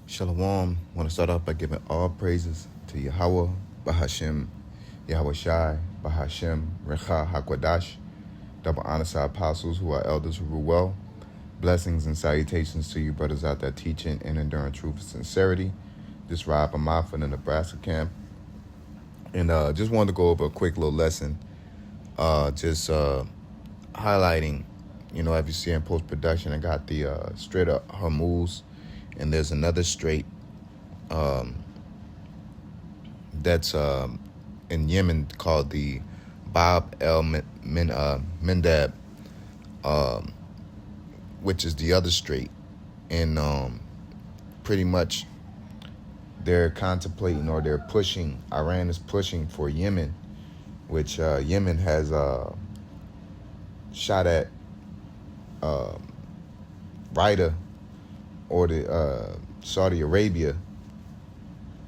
Shalom. I want to start off by giving all praises to Yahweh, Bahashem, Yahweh Shai, Bahashem, Recha, HaKwadash, double honor to our apostles who are elders who rule well. Blessings and salutations to you brothers out there teaching and enduring truth and sincerity. This Rob Amar from the Nebraska camp. And just wanted to go over a quick little lesson, highlighting, as you see in post-production, I got the Strait of Hormuz, and there's another strait that's in Yemen called the Bab el-Mandab, which is the other strait. And pretty much they're contemplating, or they're pushing, Iran is pushing for Yemen, which Yemen has shot at Riyadh, or the Saudi Arabia.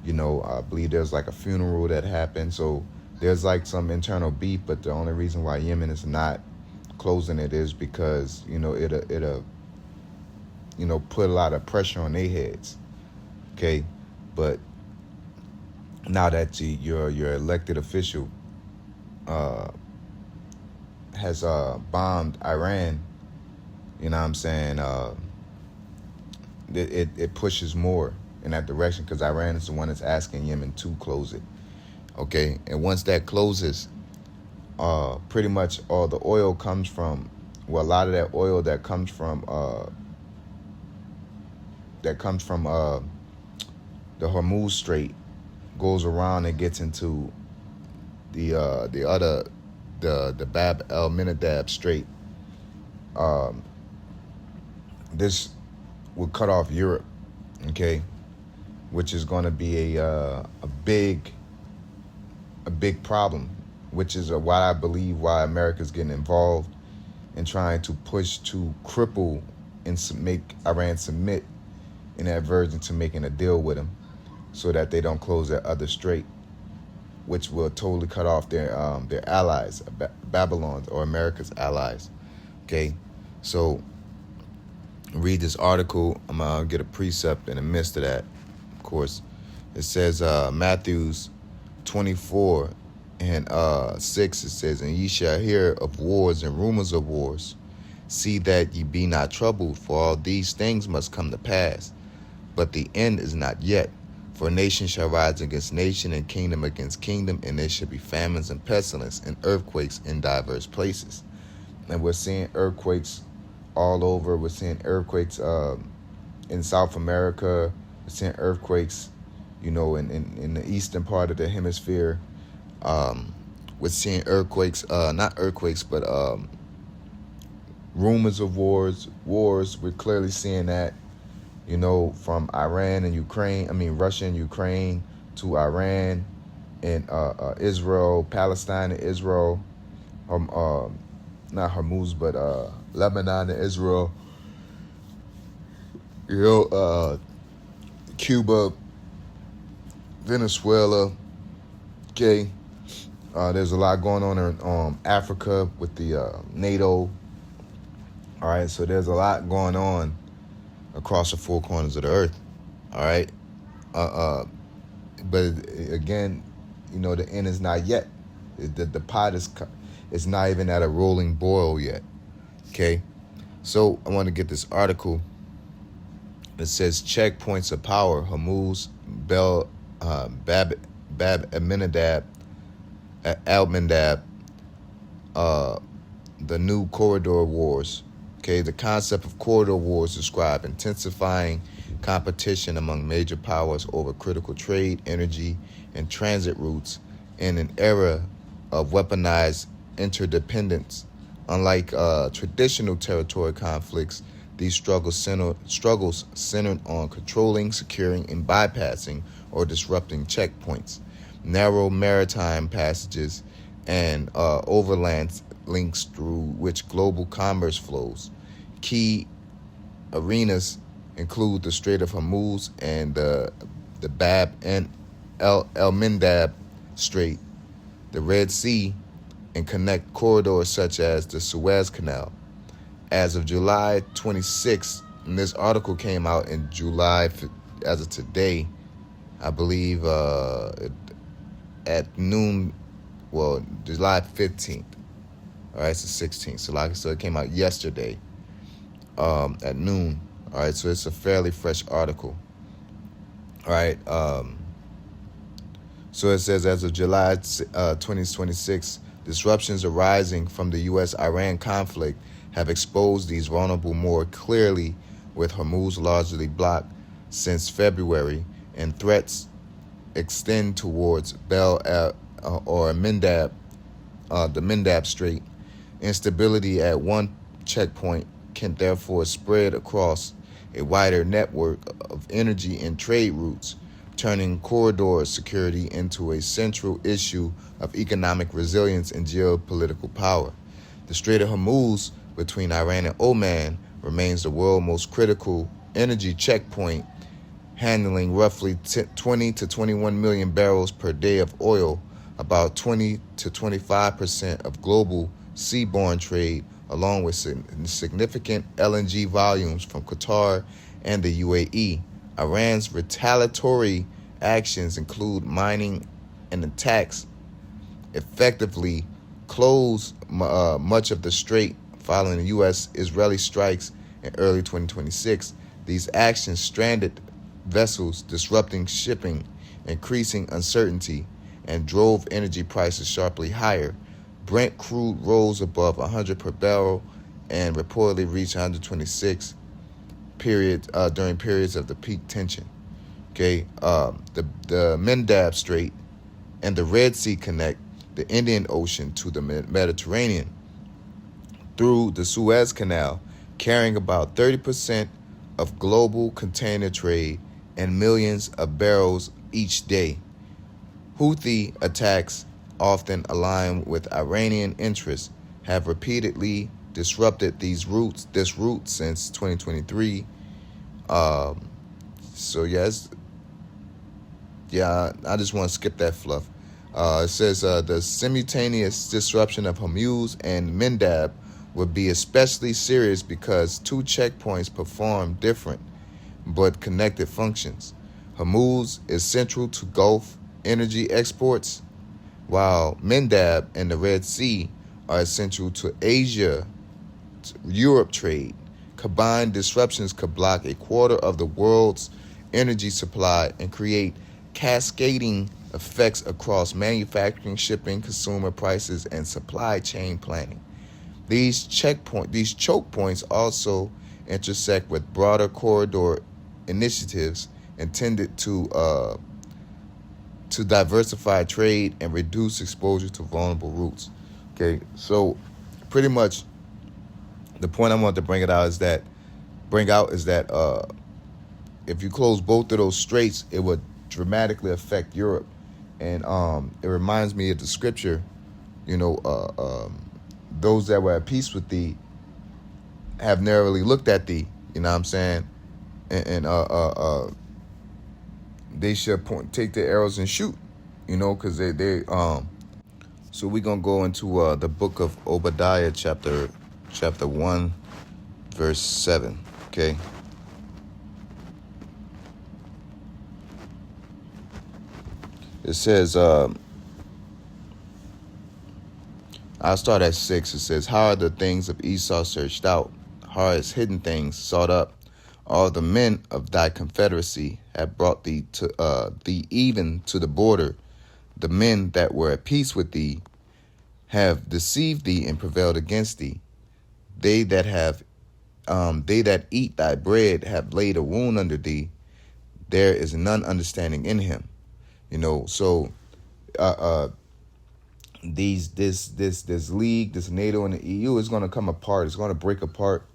I believe there's like a funeral that happened, so there's like some internal beef. But the only reason why Yemen is not closing it is because it'll put a lot of pressure on their heads. Okay, but now that your elected official has bombed Iran, you know what I'm saying? It pushes more in that direction, because Iran is the one that's asking Yemen to close it. Okay, and once that closes, pretty much all the oil comes from, a lot of that oil that comes from the Hormuz Strait goes around and gets into the Bab el-Mandab Strait. This would cut off Europe, okay, which is going to be a big problem, which is why I believe why America's getting involved in trying to push to cripple and make Iran submit in that version to making a deal with them, so that they don't close that other strait, which will totally cut off their allies, Babylon's or America's allies. Okay, so read this article. I'm going to get a precept in the midst of that, of course. It says Matthews 24 and 6, it says, "And ye shall hear of wars and rumors of wars. See that ye be not troubled, for all these things must come to pass. But the end is not yet. For nation shall rise against nation, and kingdom against kingdom, and there shall be famines and pestilence and earthquakes in diverse places." And we're seeing earthquakes all over. We're seeing earthquakes in South America. We're seeing earthquakes, in the eastern part of the hemisphere. We're seeing earthquakes, not earthquakes, but rumors of wars. We're clearly seeing that, from Iran and Ukraine. Russia and Ukraine to Iran and Israel, Palestine and Israel. Not Hormuz, but Lebanon and Israel. Cuba, Venezuela. Okay. There's a lot going on in Africa with the NATO. All right, so there's a lot going on across the four corners of the earth. All right. But again, the end is not yet. The pot is not even at a rolling boil yet. Okay. So I want to get this article. It says checkpoints of power: Hormuz, Bab el-Mandab, the new corridor wars. Okay, the concept of corridor wars describe intensifying competition among major powers over critical trade, energy, and transit routes in an era of weaponized interdependence. Unlike traditional territorial conflicts, these struggles centered on controlling, securing, and bypassing or disrupting checkpoints, narrow maritime passages, and overland links through which global commerce flows. Key arenas include the Strait of Hormuz and the Bab el-Mandab Strait, the Red Sea, and connect corridors such as the Suez Canal. As of July 26, and this article came out in July as of today, I believe at noon, well, July 15th. All right, it's the 16th. So like I said, it came out yesterday at noon. All right, so it's a fairly fresh article. All right, so it says as of July 2026, disruptions arising from the U.S.-Iran conflict have exposed these vulnerable more clearly, with Hormuz largely blocked since February, and threats extend towards Bab or Mindab, the Mindab Strait. Instability at one checkpoint can therefore spread across a wider network of energy and trade routes, turning corridor security into a central issue of economic resilience and geopolitical power. The Strait of Hormuz between Iran and Oman remains the world's most critical energy checkpoint, handling roughly 20 to 21 million barrels per day of oil, about 20 to 25% of global seaborne trade, along with significant LNG volumes from Qatar and the UAE. Iran's retaliatory actions include mining and attacks effectively close much of the strait following the U.S.-Israeli strikes in early 2026. These actions stranded vessels, disrupting shipping, increasing uncertainty, and drove energy prices sharply higher. Brent crude rose above 100 per barrel and reportedly reached 126 during periods of the peak tension. Okay, the Mindab Strait and the Red Sea connect the Indian Ocean to the Mediterranean through the Suez Canal, carrying about 30% of global container trade and millions of barrels each day. Houthi attacks, often aligned with Iranian interests, have repeatedly disrupted this route since 2023. So yes, I just want to skip that fluff. It says the simultaneous disruption of Hormuz and Mindab would be especially serious because two checkpoints perform different but connected functions. Hormuz is central to Gulf energy exports, while Mindab and the Red Sea are essential to Asia-Europe trade. Combined disruptions could block a quarter of the world's energy supply and create cascading effects across manufacturing, shipping, consumer prices, and supply chain planning. These choke points also intersect with broader corridor initiatives intended to diversify trade and reduce exposure to vulnerable routes. Okay, so pretty much the point I want to bring out is that if you close both of those straits, it would dramatically affect Europe. And it reminds me of the scripture, those that were at peace with thee have narrowly looked at thee. You know what I'm saying? And they should take their arrows and shoot, because they. So we're gonna go into the book of Obadiah, chapter 1, verse 7. Okay. It says, I'll start at 6. It says, how are the things of Esau searched out? How are his hidden things sought up? All the men of thy confederacy have brought thee to thee even to the border. The men that were at peace with thee have deceived thee and prevailed against thee. They that eat thy bread have laid a wound under thee. There is none understanding in him. So this league, this NATO and the EU is going to come apart. It's going to break apart.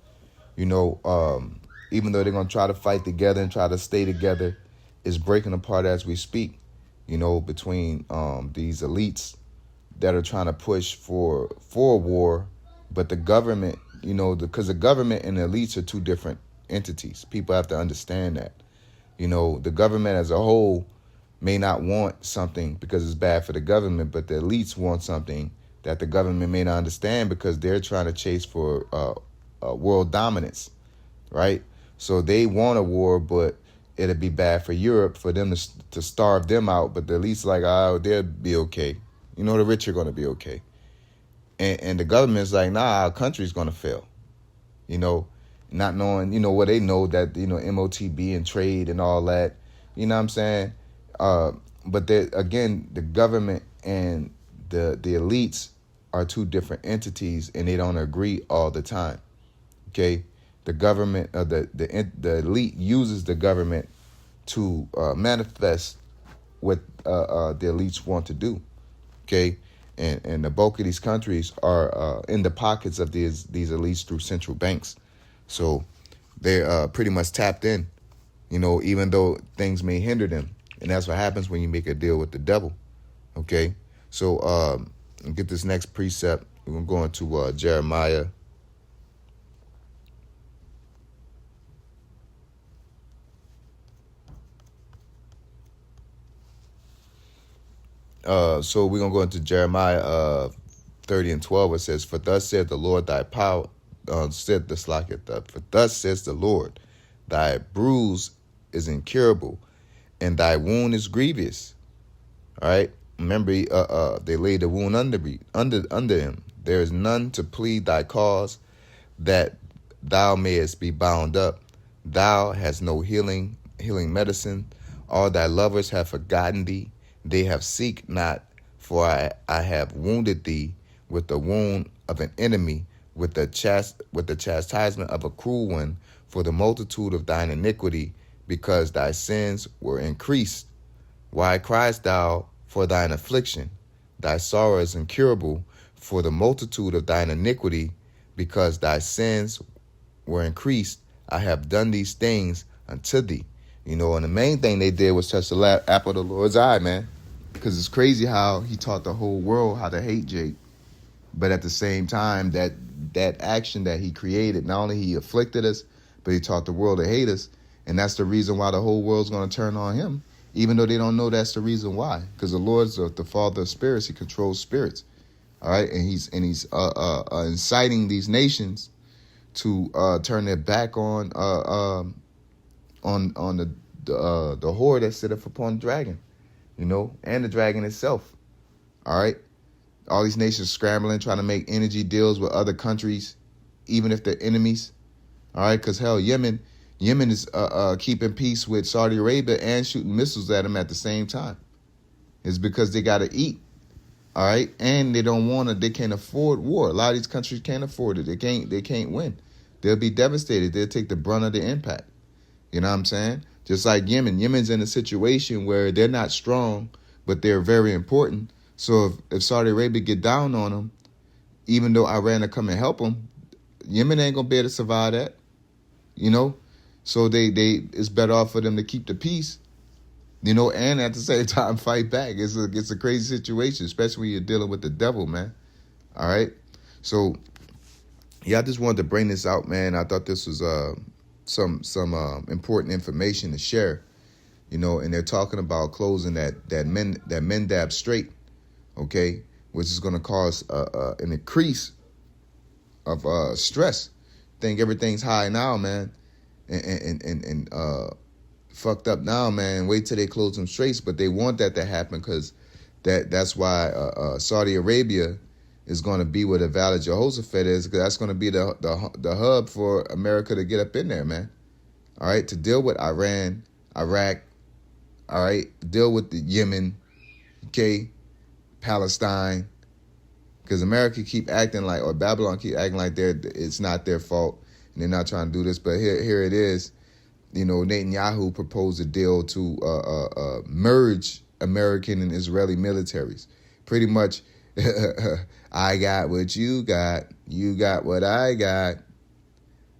Even though they're going to try to fight together and try to stay together, it's breaking apart as we speak. Between these elites that are trying to push for war, but the government, because the government and the elites are two different entities. People have to understand that. The government as a whole may not want something because it's bad for the government, but the elites want something that the government may not understand because they're trying to chase for world dominance, right? So they want a war, but it'd be bad for Europe for them to starve them out, but the elites like, oh, they'll be okay. You know, the rich are going to be okay. And the government's like, nah, our country's going to fail. You know, not knowing, what they know that, MOTB and trade and all that. You know what I'm saying? But again, the government and the elites are two different entities, and they don't agree all the time. Okay, the government, the elite uses the government to manifest what the elites want to do. Okay, and the bulk of these countries are in the pockets of these elites through central banks, so they're pretty much tapped in. Even though things may hinder them, and that's what happens when you make a deal with the devil. Okay, so get this next precept. We're gonna go into Jeremiah. So we're gonna go into Jeremiah 30 and 12. It says, "For thus said the Lord thy power, for thus says the Lord, thy bruise is incurable, and thy wound is grievous." All right. Remember, they laid the wound under him. There is none to plead thy cause, that thou mayest be bound up. Thou hast no healing medicine. All thy lovers have forgotten thee. They have seek not, for I have wounded thee with the wound of an enemy, with the chastisement of a cruel one, for the multitude of thine iniquity, because thy sins were increased. Why criest thou for thine affliction? Thy sorrow is incurable, for the multitude of thine iniquity, because thy sins were increased. I have done these things unto thee. And the main thing they did was touch the apple of the Lord's eye, man. Because it's crazy how he taught the whole world how to hate Jake. But at the same time, that action that he created, not only he afflicted us, but he taught the world to hate us. And that's the reason why the whole world's going to turn on him, even though they don't know that's the reason why. Because the Lord's the Father of spirits. He controls spirits. All right. And he's inciting these nations to turn their back on the whore that sitteth upon the dragon, and the dragon itself. All right. All these nations scrambling, trying to make energy deals with other countries, even if they're enemies. All right. Because, hell, Yemen is keeping peace with Saudi Arabia and shooting missiles at them at the same time. It's because they got to eat. All right. And they can't afford war. A lot of these countries can't afford it. They can't win. They'll be devastated. They'll take the brunt of the impact. You know what I'm saying? Just like Yemen. Yemen's in a situation where they're not strong, but they're very important. So if Saudi Arabia get down on them, even though Iran will come and help them, Yemen ain't going to be able to survive that. So it's better off for them to keep the peace, and at the same time fight back. It's a crazy situation, especially when you're dealing with the devil, man. All right. So yeah, I just wanted to bring this out, man. I thought this was some important information to share, and they're talking about closing that Mendab Strait, okay, which is going to cause an increase of stress. Think everything's high now, man, and fucked up now, man. Wait till they close them straits, but they want that to happen because that's why Saudi Arabia is going to be where the Valley of Jehoshaphat is, because that's going to be the hub for America to get up in there, man. All right, to deal with Iran, Iraq, all right, deal with the Yemen, okay, Palestine, because America keep acting like, or Babylon keep acting like it's not their fault and they're not trying to do this, but here it is. Netanyahu proposed a deal to merge American and Israeli militaries. Pretty much, I got what you got what I got.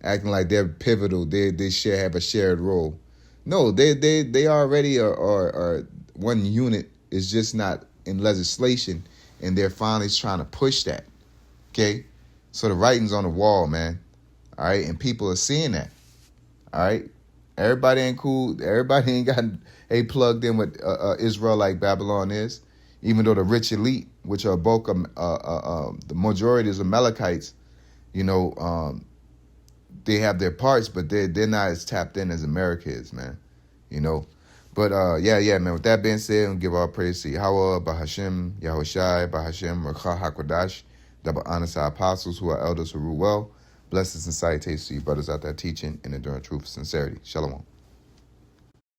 Acting like they're pivotal. They have a shared role. No, they already are one unit. It's just not in legislation, and they're finally trying to push that. Okay, so the writing's on the wall, man. All right, and people are seeing that. All right, everybody ain't cool. Everybody ain't got plugged in with Israel like Babylon is. Even though the rich elite, which are bulk of the majority is Amalekites, they have their parts, but they're not as tapped in as America is, man. you know. But yeah, man. With that being said, and give all praise to Yahweh, Bahashem, Yahushai, Bahashem, Rakha Hakodash, double honor to our apostles who are elders who rule well. Blessings and salutations to you brothers out there teaching and enduring truth and sincerity. Shalom.